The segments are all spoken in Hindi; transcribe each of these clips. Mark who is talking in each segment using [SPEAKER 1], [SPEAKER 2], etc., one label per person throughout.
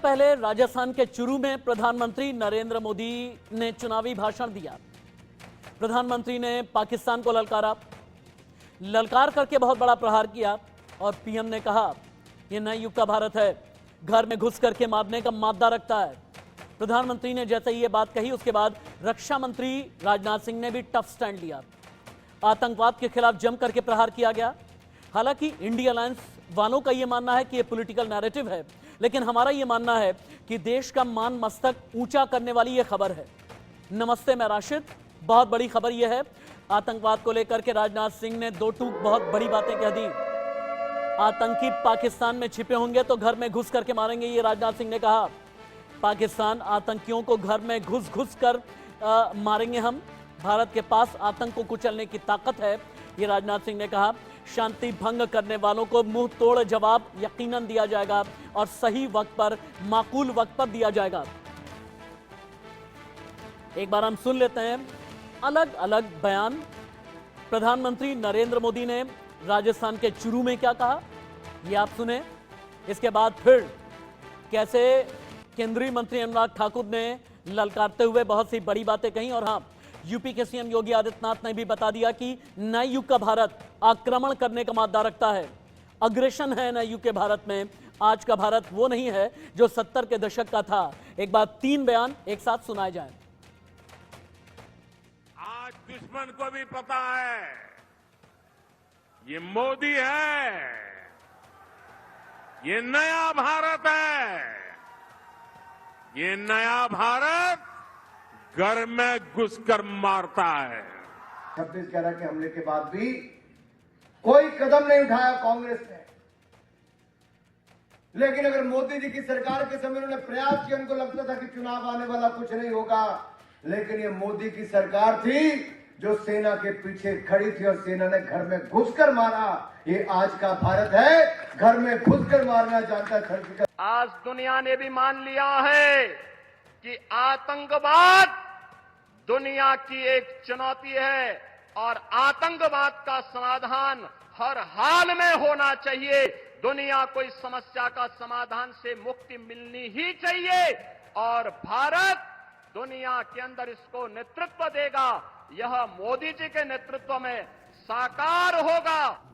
[SPEAKER 1] पहले राजस्थान के चुरू में प्रधानमंत्री नरेंद्र मोदी ने चुनावी भाषण दिया। प्रधानमंत्री ने पाकिस्तान को ललकार करके बहुत बड़ा प्रहार किया और पीएम ने कहा यह नए युग का भारत है, घर में घुस करके मारने का मादा रखता है। प्रधानमंत्री ने जैसे ही ये बात कही उसके बाद रक्षा मंत्री राजनाथ सिंह ने भी टफ स्टैंड लिया। आतंकवाद के खिलाफ जम करके प्रहार किया गया। हालांकि इंडिया अलायंस वालों का यह मानना है कि यह पॉलिटिकल नैरेटिव है, लेकिन हमारा यह मानना है कि देश का मान मस्तक ऊंचा करने वाली यह खबर है। नमस्ते मैं राशिद, बहुत बड़ी खबर यह है। आतंकवाद को लेकर के राजनाथ सिंह ने दो टूक बहुत बड़ी बातें कह दी। आतंकी पाकिस्तान में छिपे होंगे तो घर में घुस करके मारेंगे, ये राजनाथ सिंह ने कहा। पाकिस्तान आतंकियों को घर में घुस घुस कर मारेंगे हम। भारत के पास आतंक को कुचलने की ताकत है, ये राजनाथ सिंह ने कहा। शांति भंग करने वालों को मुंह तोड़ जवाब यकीनन दिया जाएगा और सही वक्त पर, माकूल वक्त पर दिया जाएगा। एक बार हम सुन लेते हैं अलग अलग बयान। प्रधानमंत्री नरेंद्र मोदी ने राजस्थान के चुरू में क्या कहा, ये आप सुने। इसके बाद फिर कैसे केंद्रीय मंत्री अनुराग ठाकुर ने ललकारते हुए बहुत सी बड़ी बातें कही। और हां, यूपी के सीएम योगी आदित्यनाथ ने भी बता दिया कि नए युग का भारत आक्रमण करने का मादा रखता है। अग्रेशन है नए युग के भारत में। आज का भारत वो नहीं है जो 70 के दशक का था। एक बार 3 बयान एक साथ सुनाए जाएं।
[SPEAKER 2] आज दुश्मन को भी पता है ये मोदी है, ये नया भारत है। ये नया भारत घर में घुसकर मारता है।
[SPEAKER 3] 26/11 के हमले के बाद भी कोई कदम नहीं उठाया कांग्रेस ने, लेकिन अगर मोदी जी की सरकार के समय उन्होंने प्रयास किया, उनको लगता था कि चुनाव आने वाला कुछ नहीं होगा, लेकिन ये मोदी की सरकार थी जो सेना के पीछे खड़ी थी और सेना ने घर में घुसकर मारा। ये आज का भारत है, घर में घुसकर मारना जानता है।
[SPEAKER 4] आज दुनिया ने भी मान लिया है कि आतंकवाद दुनिया की एक चुनौती है और आतंकवाद का समाधान हर हाल में होना चाहिए। दुनिया को इस समस्या का समाधान से मुक्ति मिलनी ही चाहिए और भारत दुनिया के अंदर इसको नेतृत्व देगा। यह मोदी जी के नेतृत्व में साकार होगा।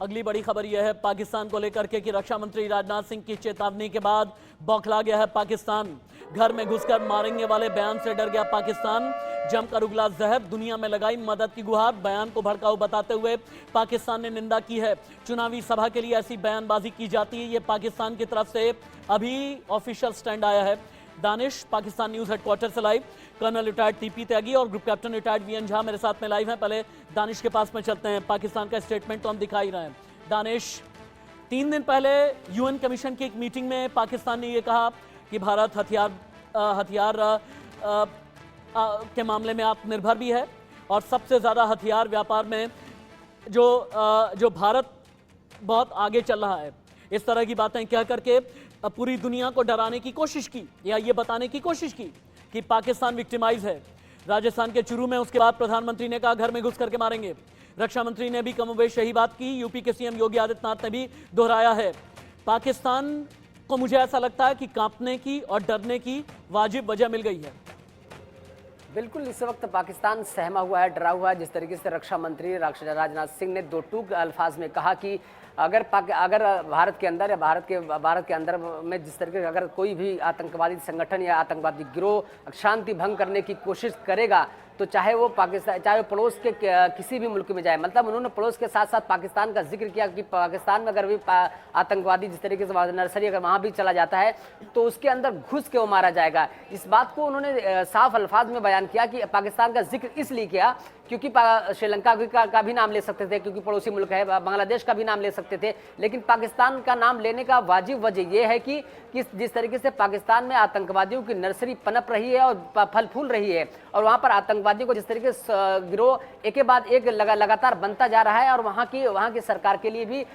[SPEAKER 1] अगली बड़ी खबर यह है पाकिस्तान को लेकर के कि रक्षा मंत्री राजनाथ सिंह की चेतावनी के बाद बौखला गया है पाकिस्तान। घर में घुसकर मारेंगे वाले बयान से डर गया पाकिस्तान। जमकर उगला जहर, दुनिया में लगाई मदद की गुहार। बयान को भड़काऊ बताते हुए पाकिस्तान ने निंदा की है। चुनावी सभा के लिए ऐसी बयानबाजी की जाती है, ये पाकिस्तान की तरफ से अभी ऑफिशियल स्टैंड आया है। दानिश पाकिस्तान न्यूज हेडक्वार्टर से live. Colonel retired TP Tyagi और group captain retired VN Jha मेरे साथ में लाइव हैं। पहले दानिश के पास में चलते हैं। पाकिस्तान का स्टेटमेंट तो हम दिखा ही रहे हैं। दानिश, 3 दिन पहले यूएन कमीशन की एक मीटिंग में पाकिस्तान ने यह कहा कि भारत हथियार के मामले में आत्मनिर्भर भी है और सबसे ज्यादा हथियार व्यापार में जो भारत बहुत आगे चल रहा है। इस तरह की बातें कह करके पूरी दुनिया को डराने की कोशिश की या ये बताने की कोशिश की कि पाकिस्तान विक्टिमाइज है। राजस्थान के चुरू में उसके बाद प्रधानमंत्री ने कहा घर में घुस करके मारेंगे। रक्षा मंत्री ने भी कमोबेश यही बात की। यूपी के सीएम योगी आदित्यनाथ ने भी दोहराया है। पाकिस्तान को मुझे ऐसा लगता है कि कांपने की और डरने की वाजिब वजह मिल गई है।
[SPEAKER 5] बिल्कुल, इस वक्त पाकिस्तान सहमा हुआ है, डरा हुआ है। जिस तरीके से रक्षा मंत्री राजनाथ सिंह ने दो टूक अल्फाज में कहा कि अगर भारत के अंदर या भारत के अंदर में जिस तरीके से अगर कोई भी आतंकवादी संगठन या आतंकवादी गिरोह शांति भंग करने की कोशिश करेगा तो चाहे वो पाकिस्तान, चाहे वो पड़ोस के किसी भी मुल्क में जाए। मतलब उन्होंने पड़ोस के साथ साथ पाकिस्तान का जिक्र किया कि पाकिस्तान में अगर भी आतंकवादी जिस तरीके से नर्सरी अगर वहाँ भी चला जाता है तो उसके अंदर घुस के वो मारा जाएगा। इस बात को उन्होंने साफ अल्फाज में बयान किया कि पाकिस्तान का जिक्र इसलिए किया क्योंकि श्रीलंका का भी नाम ले सकते थे, क्योंकि पड़ोसी मुल्क है, बांग्लादेश का भी नाम ले सकते थे, लेकिन पाकिस्तान का नाम लेने का वाजिब वजह यह है कि जिस तरीके से पाकिस्तान में आतंकवादियों की नर्सरी पनप रही है और फल फूल रही है और वहाँ पर आतंकवादियों को जिस तरीके से गिरोह एक के बाद एक लगातार बनता जा रहा है और वहाँ की सरकार के लिए भी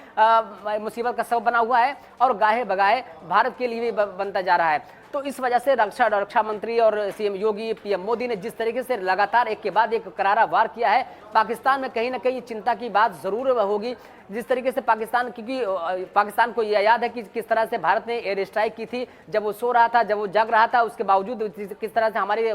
[SPEAKER 5] मुसीबत का सबब बना हुआ है और गाहे बगाहे भारत के लिए भी बनता जा रहा है। तो इस वजह से रक्षा मंत्री और सीएम योगी, पीएम मोदी ने जिस तरीके से लगातार एक के बाद एक करारा वार किया है, पाकिस्तान में कहीं ना कहीं चिंता की बात जरूर होगी। जिस तरीके से पाकिस्तान, क्योंकि पाकिस्तान को यह याद है कि किस तरह से भारत ने एयर स्ट्राइक की थी, जब वो सो रहा था, जब वो जग रहा था, उसके बावजूद किस तरह से हमारी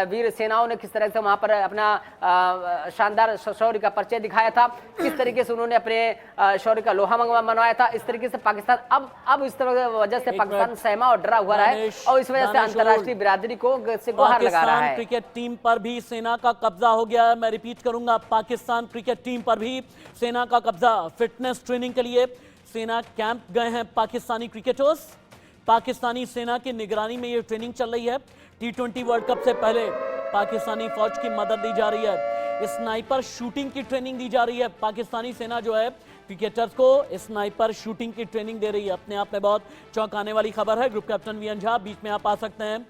[SPEAKER 5] वीर सेनाओं ने किस तरह से वहां पर अपना शानदार शौर्य का परिचय दिखाया था, किस तरीके से उन्होंने अपने शौर्य का लोहा मनवाया था। इस तरीके से पाकिस्तान अब इस तरह वजह से पाकिस्तान सहमा और डरा हुआ है और इस वजह से अंतर्राष्ट्रीय बिरादरी को गुहार लगा रहा है।
[SPEAKER 1] क्रिकेट टीम पर भी सेना का कब्जा हो गया है। मैं रिपीट करूंगा, पाकिस्तान क्रिकेट टीम पर भी सेना का कब्जा। फिटनेस ट्रेनिंग के लिए सेना कैंप गए हैं पाकिस्तानी क्रिकेटर्स। पाकिस्तानी सेना की निगरानी में ये ट्रेनिंग चल रही है। T20 वर्ल्ड कप से पहले पाकिस्तानी फौज की मदद दी जा रही है। स्नाइपर शूटिंग की ट्रेनिंग दी जा रही है। पाकिस्तानी सेना जो है क्रिकेटर्स को स्नाइपर शूटिंग की ट्रेनिंग दे रही है। अपने आप में बहुत चौंकाने वाली खबर है। ग्रुप कैप्टन वीएन झा बीच में आप आ सकते हैं।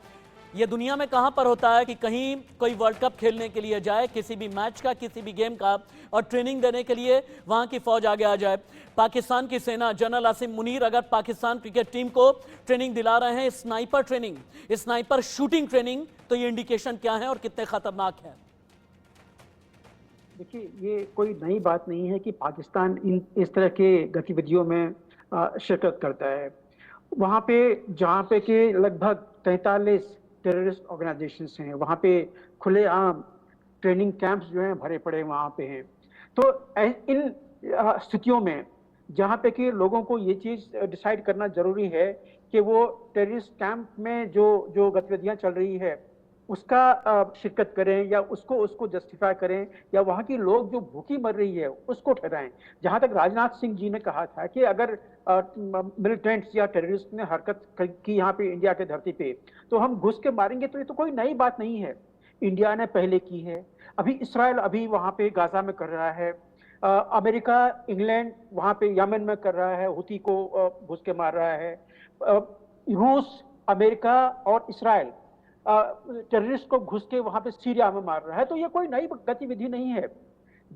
[SPEAKER 1] ये दुनिया में कहां पर होता है कि कहीं कोई वर्ल्ड कप खेलने के लिए जाए, किसी भी मैच का, किसी भी गेम का, और ट्रेनिंग देने के लिए वहां की फौज आगे आ जाए। पाकिस्तान की सेना, जनरल आसिम मुनीर अगर पाकिस्तान क्रिकेट टीम को ट्रेनिंग दिला रहे हैं, sniper training, sniper shooting training, तो ये इंडिकेशन क्या है और कितने खतरनाक है?
[SPEAKER 6] देखिए, ये कोई नई बात नहीं है कि पाकिस्तान इस तरह के गतिविधियों में शिरकत करता है। वहाँ पे जहाँ पे कि लगभग 43 टेररिस्ट ऑर्गेनाइजेशंस हैं, वहाँ पे खुलेआम ट्रेनिंग कैंप्स जो हैं भरे पड़े वहाँ पे हैं। तो इन स्थितियों में जहाँ पे कि लोगों को ये चीज़ डिसाइड करना जरूरी है कि वो टेररिस्ट कैंप में जो गतिविधियाँ चल रही है उसका शिरकत करें या उसको जस्टिफाई करें, या वहाँ के लोग जो भूखी मर रही है उसको ठहराएं। जहाँ तक राजनाथ सिंह जी ने कहा था कि अगर मिलिटेंट्स या टेररिस्ट ने हरकत की यहाँ पे इंडिया के धरती पे, तो हम घुस के मारेंगे। तो ये तो कोई नई बात नहीं है, इंडिया ने पहले की है। अभी इसराइल अभी वहाँ पे गाजा में कर रहा है, अमेरिका, इंग्लैंड वहाँ पे यमन में कर रहा है, हुती को घुस के मार रहा है। रूस, अमेरिका और इसराइल टेररिस्ट को घुस के वहां पे सीरिया में मार रहा है। तो ये कोई नई गतिविधि नहीं है।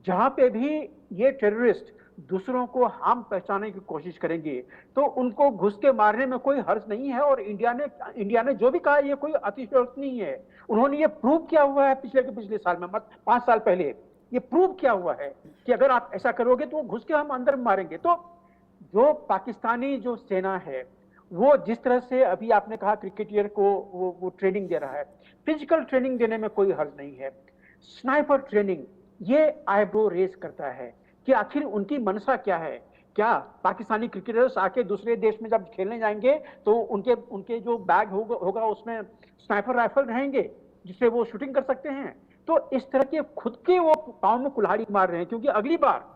[SPEAKER 6] जहां पे भी ये टेररिस्ट दूसरों को हार्म पहुंचाने की कोशिश करेंगे तो उनको घुस के मारने में कोई हर्ज नहीं है। और इंडिया ने जो भी कहा, ये कोई अतिशयोक्ति नहीं है। उन्होंने ये प्रूव किया हुआ है पिछले साल में, 5 साल पहले ये प्रूव किया हुआ है कि अगर आप ऐसा करोगे तो घुस के हम अंदर मारेंगे। तो जो पाकिस्तानी जो सेना है वो जिस तरह से अभी आपने कहा क्रिकेटियर को वो ट्रेनिंग दे रहा है, फिजिकल ट्रेनिंग देने में कोई हर्ज नहीं है। स्नाइपर ट्रेनिंग ये आईब्रो रेज करता है कि आखिर उनकी मनसा क्या है। क्या पाकिस्तानी क्रिकेटर्स आके दूसरे देश में जब खेलने जाएंगे तो उनके जो बैग होगा उसमें स्नाइपर राइफल रहेंगे जिससे वो शूटिंग कर सकते हैं। तो इस तरह के खुद के वो पाँव में कुल्हाड़ी मार रहे हैं, क्योंकि अगली बार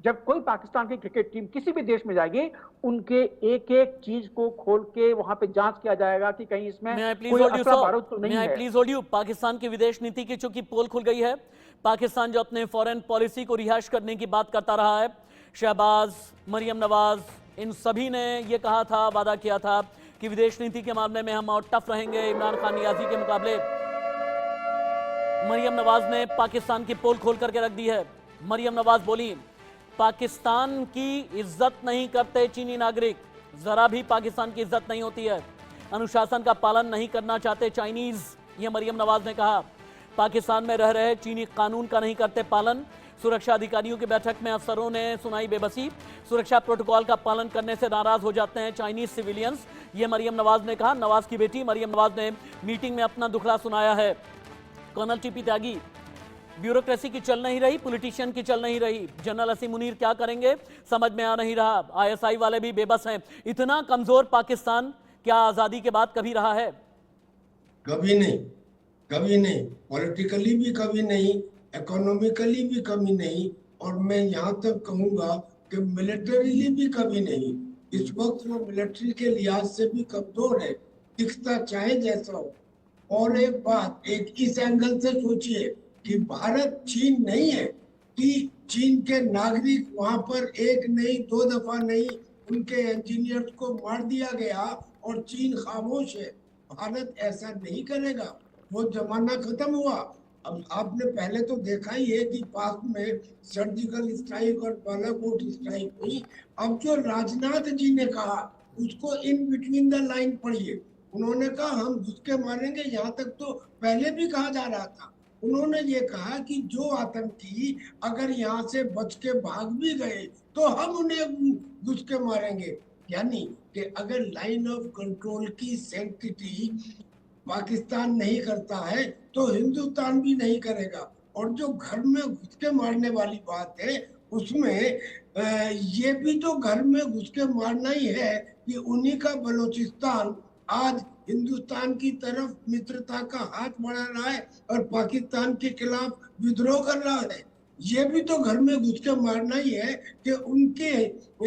[SPEAKER 6] जब कोई पाकिस्तान की क्रिकेट टीम किसी भी देश में जाएगी, उनके एक एक चीज को खोल के वहां पे जांच किया जाएगा कि कहीं इसमें कोई असला बारूद तो नहीं है।
[SPEAKER 1] Please hold you. पाकिस्तान की विदेश नीति की चूंकि पोल खुल गई है, पाकिस्तान जो अपने फॉरेन पॉलिसी को रिहाइश करने की बात करता रहा है, शहबाज, मरियम नवाज, इन सभी ने ये कहा था, वादा किया था कि विदेश नीति के मामले में हम और टफ रहेंगे इमरान खान नियाजी के मुकाबले। मरियम नवाज ने पाकिस्तान की पोल खोल करके रख दी है। मरियम नवाज बोली, पाकिस्तान की इज्जत नहीं करते चीनी नागरिक, जरा भी पाकिस्तान की इज्जत नहीं होती है, अनुशासन का पालन नहीं करना चाहते चाइनीज, ये मरियम नवाज ने कहा। पाकिस्तान में रह रहे चीनी कानून का नहीं करते पालन। सुरक्षा अधिकारियों की बैठक में अफसरों ने सुनाई बेबसी, सुरक्षा प्रोटोकॉल का पालन करने से नाराज हो जाते हैं चाइनीज सिविलियंस, ये मरियम नवाज ने कहा। नवाज की बेटी मरियम नवाज ने मीटिंग में अपना दुखड़ा सुनाया है। कर्नल टीपी त्यागी, ब्यूरोक्रेसी की चल नहीं रही, पॉलिटिशियन की चल नहीं रही, जनरल असीम मुनीर क्या करेंगे समझ में आ नहीं रहा, आईएसआई वाले भी बेबस हैं। इतना कमजोर पाकिस्तान क्या आजादी के बाद कभी रहा है?
[SPEAKER 7] कभी नहीं, पॉलिटिकली भी कभी नहीं, इकोनॉमिकली भी कभी नहीं, और मैं यहाँ तक कहूंगा कि मिलिटरीली भी कभी नहीं। इस वक्त वो मिलिट्री के लिहाज से भी कमजोर है, दिखता चाहे जैसा हो। और एक बात, एक इस एंगल से सोचिए कि भारत चीन नहीं है कि चीन के नागरिक वहां पर एक नहीं 2 दफा नहीं, उनके इंजीनियर्स को मार दिया गया और चीन खामोश है। भारत ऐसा नहीं करेगा, वो जमाना खत्म हुआ। अब आपने पहले तो देखा ही है कि पास में सर्जिकल स्ट्राइक और बालाकोट स्ट्राइक हुई। अब जो राजनाथ जी ने कहा उसको इन बिटवीन द लाइन पढ़िए। उन्होंने कहा हम घुस के मारेंगे, यहाँ तक तो पहले भी कहा जा रहा था। उन्होंने ये कहा कि जो आतंकी अगर यहाँ से बच के भाग भी गए तो हम उन्हें घुस के मारेंगे। यानी कि अगर लाइन ऑफ कंट्रोल की सैंक्टिटी पाकिस्तान नहीं करता है तो हिंदुस्तान भी नहीं करेगा। और जो घर में घुस के मारने वाली बात है उसमें ये भी तो घर में घुस के मारना ही है कि उन्हीं का बलूचिस्तान आज हिंदुस्तान की तरफ मित्रता का हाथ बढ़ा रहा है और पाकिस्तान के खिलाफ विद्रोह कर रहा है। ये भी तो घर में घुस के मारना ही है कि उनके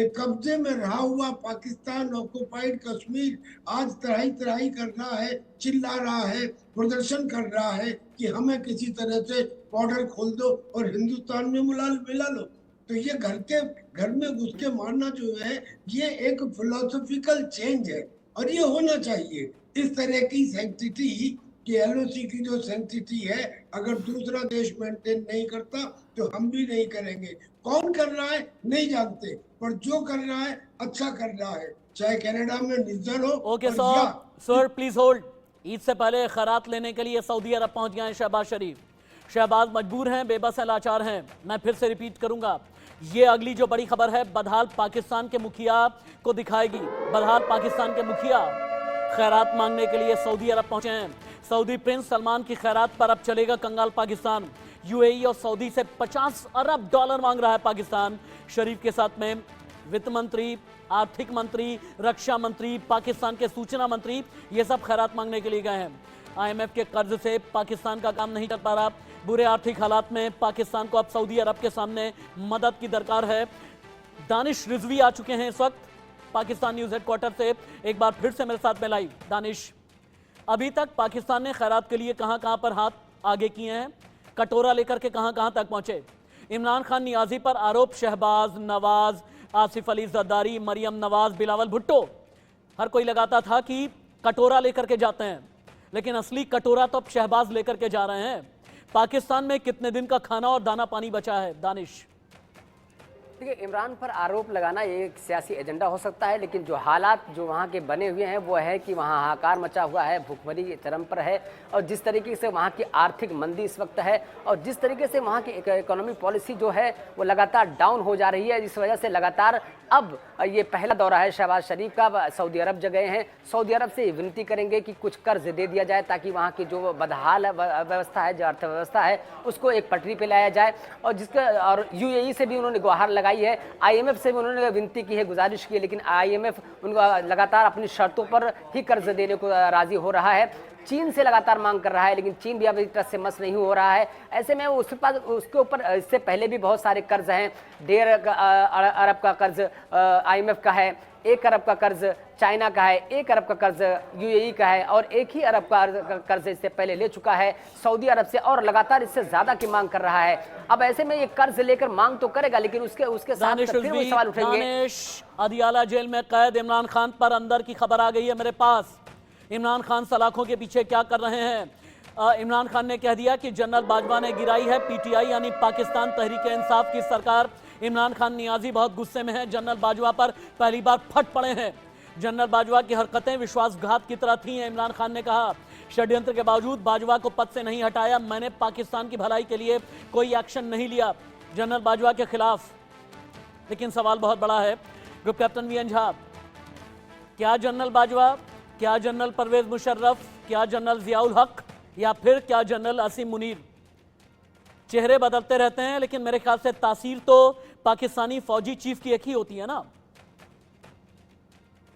[SPEAKER 7] कब्जे में रहा हुआ पाकिस्तान, ऑक्युपाइड कश्मीर आज तराई तराई कर रहा है, चिल्ला रहा है, प्रदर्शन कर रहा है कि हमें किसी तरह से बॉर्डर खोल दो और हिंदुस्तान में मिला लो। तो ये घर में घुस के मारना जो है ये एक फिलोसॉफिकल चेंज है और ये होना चाहिए। इस तरह की सैंक्टिटी कि एलओसी की जो सैंक्टिटी है अगर दूसरा देश मेंटेन नहीं करता तो हम भी नहीं करेंगे। कौन कर रहा है नहीं जानते, पर जो कर रहा है अच्छा कर रहा है, चाहे कनाडा में निर्जल हो।
[SPEAKER 1] Okay sir please hold. Eid से पहले खैरात लेने के लिए सऊदी अरब पहुंच गए हैं शहबाज शरीफ। शहबाज मजबूर हैं, बेबस हैं, लाचार हैं। मैं फिर से रिपीट करूंगा, ये अगली जो बड़ी खबर है बदहाल पाकिस्तान के मुखिया को दिखाएगी। बदहाल पाकिस्तान के मुखिया खैरात मांगने के लिए सऊदी अरब पहुंचे हैं। सऊदी प्रिंस सलमान की खैरात पर अब चलेगा कंगाल पाकिस्तान। यूएई और सऊदी से 50 अरब डॉलर मांग रहा है पाकिस्तान। शरीफ के साथ में वित्त मंत्री, आर्थिक मंत्री, रक्षा मंत्री, पाकिस्तान के सूचना मंत्री, ये सब खैरात मांगने के लिए गए हैं। आईएमएफ के कर्ज से पाकिस्तान का काम नहीं चल पा रहा। बुरे आर्थिक हालात में पाकिस्तान को अब सऊदी अरब के सामने मदद की दरकार है। दानिश रिजवी आ चुके हैं इस वक्त पाकिस्तान न्यूज हेडक्वार्टर से। एक बार फिर से मेरे साथ में लाइव। दानिश, अभी तक पाकिस्तान ने खैरात के लिए कहां पर हाथ आगे किए हैं, कटोरा लेकर के कहां तक पहुंचे? इमरान खान नियाजी पर आरोप, शहबाज, नवाज, आसिफ अली जरदारी, मरियम नवाज, बिलावल भुट्टो, हर कोई लगाता था कि कटोरा लेकर के जाते हैं, लेकिन असली कटोरा तो अब शहबाज लेकर के जा रहे हैं। पाकिस्तान में कितने दिन का खाना और दाना पानी बचा है दानिश?
[SPEAKER 5] देखिए, इमरान पर आरोप लगाना ये एक सियासी एजेंडा हो सकता है, लेकिन जो हालात जो वहाँ के बने हुए हैं वो है कि वहाँ हाहाकार मचा हुआ है, भूखमरी चरम पर है, और जिस तरीके से वहाँ की आर्थिक मंदी इस वक्त है और जिस तरीके से वहाँ की इकोनॉमिक पॉलिसी जो है वो लगातार डाउन हो जा रही है, इस वजह से लगातार अब ये पहला दौरा है शहबाज शरीफ का। सऊदी अरब जगह हैं, सऊदी अरब से विनती करेंगे कि कुछ कर्ज दे दिया जाए ताकि वहाँ की जो बदहाल व्यवस्था है, जो अर्थव्यवस्था है, उसको एक पटरी पे लाया जाए। और यूएई से भी उन्होंने गुहार लगाई है, आईएमएफ से भी उन्होंने विनती की है, गुजारिश की है, लेकिन आईएमएफ उनको लगातार अपनी शर्तों पर ही कर्ज देने को राजी हो रहा है। चीन से लगातार मांग कर रहा है, लेकिन चीन भी अभी तरह से मस नहीं हो रहा है। ऐसे में उसके पास उसके ऊपर इससे पहले भी बहुत सारे कर्ज हैं। 1.5 अरब का कर्ज आईएमएफ का है, 1 अरब का कर्ज चाइना का है, 1 अरब का कर्ज यूएई का है और 1 ही अरब का कर्ज इससे पहले ले चुका है सऊदी अरब से, और लगातार इससे ज्यादा की मांग कर रहा है। अब ऐसे में ये कर्ज लेकर मांग तो करेगा, लेकिन उसके साथ फिर वो सवाल उठेंगे।
[SPEAKER 1] अदियाला जेल में कैद इमरान खान पर अंदर की खबर आ गई है मेरे पास। इमरान खान सलाखों के पीछे क्या कर रहे हैं? इमरान खान ने कह दिया कि जनरल बाजवा ने गिराई है पीटीआई यानी पाकिस्तान तहरीक इंसाफ की सरकार। इमरान खान नियाजी बहुत गुस्से में है, जनरल बाजवा पर पहली बार फट पड़े हैं। जनरल बाजवा की हरकतें विश्वासघात की तरह थी, इमरान खान ने कहा। षड्यंत्र के बावजूद बाजवा को पद से नहीं हटाया, मैंने पाकिस्तान की भलाई के लिए कोई एक्शन नहीं लिया जनरल बाजवा के खिलाफ। लेकिन सवाल बहुत बड़ा है। ग्रुप कैप्टन वीएन झा, क्या जनरल बाजवा, क्या जनरल परवेज मुशर्रफ, क्या जनरल जियाउल हक या फिर क्या जनरल असीम मुनीर? चेहरे बदलते रहते हैं, लेकिन मेरे ख्याल से तासीर तो पाकिस्तानी फौजी चीफ की एक ही होती है ना।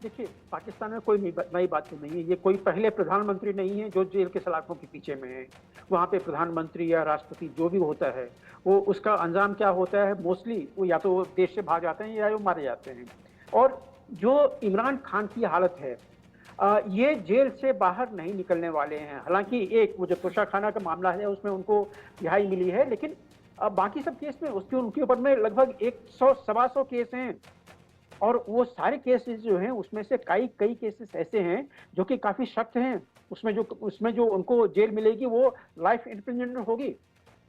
[SPEAKER 6] देखिए, पाकिस्तान में कोई नई बात तो नहीं है। ये कोई पहले प्रधानमंत्री नहीं है जो जेल के सलाखों के पीछे में है। वहाँ पे प्रधानमंत्री या राष्ट्रपति जो भी होता है वो उसका अंजाम क्या होता है, मोस्टली वो या तो देश से भाग जाते हैं या वो मारे जाते हैं। और जो इमरान खान की हालत है, ये जेल से बाहर नहीं निकलने वाले हैं। हालांकि एक वो जो तोशाखाना का मामला है उसमें उनको रिहाई मिली है, लेकिन बाकी सब केस में उनके ऊपर में लगभग 100-125 केस हैं। और वो सारे केसेस जो हैं उसमें से कई केसेस ऐसे हैं जो कि काफी सख्त हैं। उसमें जो उनको जेल मिलेगी वो लाइफ इम्प्रिजनमेंट होगी।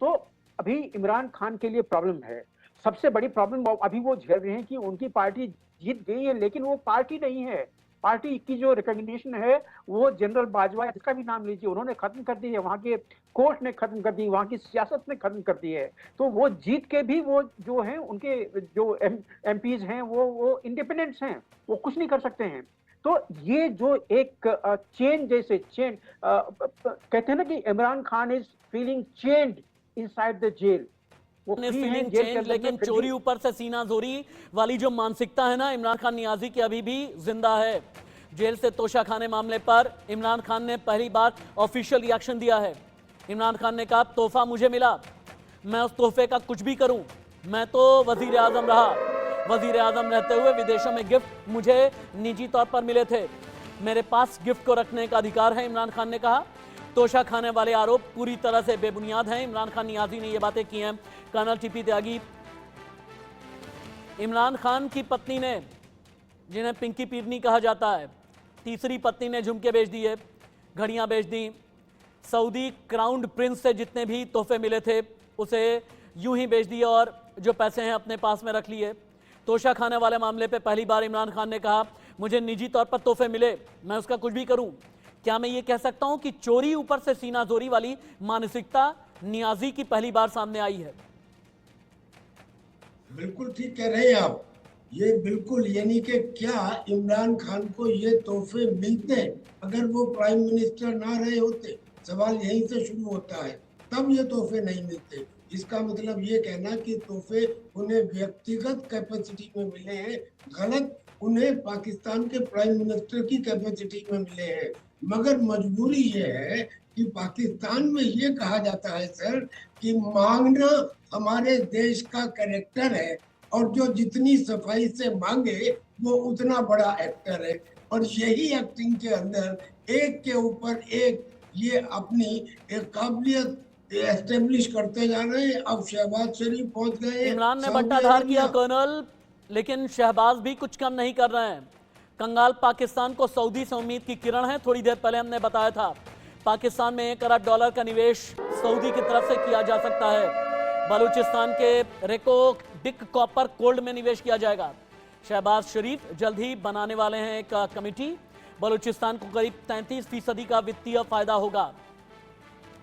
[SPEAKER 6] तो अभी इमरान खान के लिए प्रॉब्लम है। सबसे बड़ी प्रॉब्लम अभी वो झेल रहे हैं कि उनकी पार्टी जीत गई है, लेकिन वो पार्टी नहीं है। पार्टी की जो रिकॉग्निशन है वो जनरल बाजवा, इसका भी नाम लीजिए, उन्होंने खत्म कर दी है, वहां के कोर्ट ने खत्म कर दी, वहां की सियासत ने खत्म कर दी है। तो वो जीत के भी वो जो है उनके जो एमपीज हैं वो इंडिपेंडेंट्स हैं, वो कुछ नहीं कर सकते हैं। तो ये जो एक चेन जैसे चेन कहते हैं ना कि Imran Khan is feeling chained inside the jail, वो free हैं
[SPEAKER 1] फीलिंग
[SPEAKER 6] जेल के
[SPEAKER 1] चेंज,
[SPEAKER 6] अंदर
[SPEAKER 1] लेकिन
[SPEAKER 6] में, फिर
[SPEAKER 1] चोरी
[SPEAKER 6] भी
[SPEAKER 1] ऊपर से सीना जोरी वाली जो मानसिकता है ना इमरान खान नियाजी की अभी भी जिंदा है। जेल से तोशा खाने मामले पर इमरान खान ने पहली बार ऑफिशियल रिएक्शन दिया है। इमरान खान ने कहा तोहफा मुझे मिला, मैं उस तोहफे का कुछ भी करूं, मैं तो वजीर आजम रहा, वजीर आजम रहते हुए विदेशों में गिफ्ट मुझे निजी तौर पर मिले थे, मेरे पास गिफ्ट को रखने का अधिकार है, इमरान खान ने कहा। तोशा खाने वाले आरोप पूरी तरह से बेबुनियाद हैं। इमरान खान नियाजी ने यह बातें की हैं। कर्नल टीपी त्यागी, इमरान खान की पत्नी ने, जिन्हें पिंकी पीरनी कहा जाता है, तीसरी पत्नी ने झुमके बेच दिए, घड़ियां बेच दी, सऊदी क्राउन प्रिंस से जितने भी तोहफे मिले थे उसे यूं ही बेच दिए और जो पैसे हैं अपने पास में रख लिए। तोशा खाने वाले मामले पे पहली बार इमरान खान ने कहा मुझे निजी तौर पर तोहफे मिले, मैं उसका कुछ भी करूं। क्या मैं ये कह सकता हूं कि चोरी ऊपर से सीना जोरी वाली मानसिकता नियाजी की पहली बार सामने आई है?
[SPEAKER 7] बिल्कुल ठीक कह रहे हैं आप। ये बिल्कुल, यानी कि क्या इमरान खान को ये तोहफे मिलते अगर वो प्राइम मिनिस्टर ना रहे होते? सवाल यहीं से शुरू होता है। तब ये तोहफे नहीं मिलते। इसका मतलब ये कहना कि तोहफे उन्हें व्यक्तिगत कैपेसिटी में मिले हैं, गलत। उन्हें पाकिस्तान के प्राइम मिनिस्टर की कैपेसिटी में मिले हैं। मगर मजबूरी ये है कि पाकिस्तान में ये कहा जाता है सर कि मांगना हमारे देश का कैरेक्टर है और जो जितनी सफाई से मांगे वो उतना बड़ा एक्टर है। और यही एक्टिंग के अंदर एक के ऊपर एक ये अपनी एक काबिलियत एस्टेब्लिश करते जा रहे हैं। अब शहबाज शरीफ पहुंच गए,
[SPEAKER 1] इमरान ने
[SPEAKER 7] सऊदी
[SPEAKER 1] बंटाधार किया
[SPEAKER 7] अरेबिया।
[SPEAKER 1] कर्नल, लेकिन शहबाज भी कुछ कम नहीं कर रहे हैं। कंगाल पाकिस्तान को सऊदी से उम्मीद की किरण है। थोड़ी देर पहले हमने बताया था पाकिस्तान में $1 अरब का निवेश सऊदी की तरफ से किया जा सकता है। बलूचिस्तान के रेको डिक कॉपर कोल्ड में निवेश किया जाएगा। शहबाज शरीफ जल्द ही बनाने वाले हैं एक कमेटी। बलूचिस्तान को करीब 33% का वित्तीय फायदा होगा।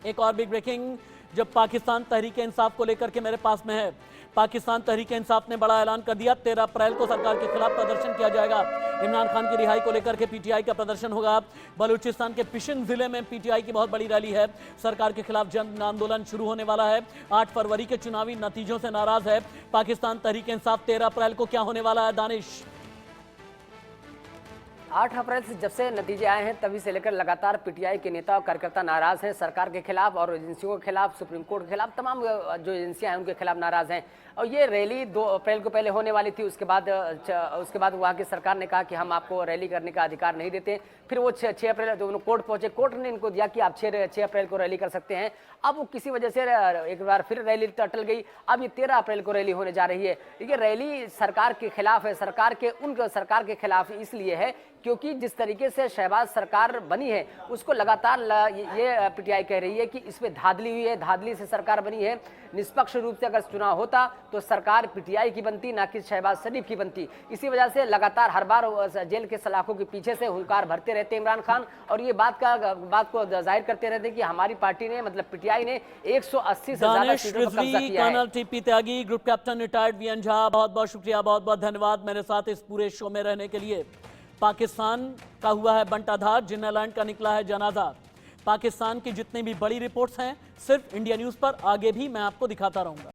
[SPEAKER 1] एक और बिग ब्रेकिंग जब पाकिस्तान तहरीक इंसाफ को लेकर के मेरे पास में है। पाकिस्तान तहरीक इंसाफ ने बड़ा ऐलान कर दिया, 13 अप्रैल को सरकार के खिलाफ प्रदर्शन किया जाएगा। इमरान खान की रिहाई को लेकर के पीटीआई का प्रदर्शन होगा। बलूचिस्तान के पिशन जिले में पीटीआई की बहुत बड़ी रैली है। सरकार के खिलाफ जन आंदोलन शुरू होने वाला है। 8 फरवरी के चुनावी नतीजों से नाराज है पाकिस्तान तहरीक इंसाफ। 13 अप्रैल को क्या होने वाला है दानिश?
[SPEAKER 5] 8 अप्रैल से जब से नतीजे आए हैं तभी से लेकर लगातार पीटीआई के नेता और कार्यकर्ता नाराज हैं सरकार के खिलाफ और एजेंसियों के खिलाफ, सुप्रीम कोर्ट के खिलाफ, तमाम जो एजेंसियां हैं उनके खिलाफ नाराज हैं। और ये रैली 2 अप्रैल को पहले होने वाली थी। उसके बाद वहाँ की सरकार ने कहा कि हम आपको रैली करने का अधिकार नहीं देते। फिर वो 6 अप्रैल दोनों कोर्ट पहुंचे, कोर्ट ने इनको दिया कि आप 6 अप्रैल को रैली कर सकते हैं। अब वो किसी वजह से एक बार फिर रैली अटल गई। अब ये 13 अप्रैल को रैली होने जा रही है। ये रैली सरकार के खिलाफ है, सरकार के खिलाफ इसलिए है क्योंकि जिस तरीके से शहबाज सरकार बनी है उसको लगातार ये पीटीआई कह रही है कि इसमें धांधली हुई है, धांधली से सरकार बनी है। निष्पक्ष रूप से अगर चुनाव होता तो सरकार पीटीआई की बनती, ना कि शहबाज शरीफ की बनती। इसी वजह से लगातार हर बार जेल के सलाखों के पीछे से हुंकार भरते रहते इमरान खान और ये बात को जाहिर करते रहते कि हमारी पार्टी ने, मतलब पीटीआई ने 180 से ज्यादा सीटों पर कब्जा किया है।
[SPEAKER 1] Colonel TP Tyagi, group captain retired VN Jha, बहुत बहुत शुक्रिया, बहुत बहुत धन्यवाद मेरे साथ इस पूरे शो में रहने के लिए। पाकिस्तान का हुआ है बंटाधार, जिन्नालैंड का निकला है जनाजा। पाकिस्तान की जितनी भी बड़ी रिपोर्ट्स हैं सिर्फ इंडिया न्यूज पर, आगे भी मैं आपको दिखाता रहूंगा।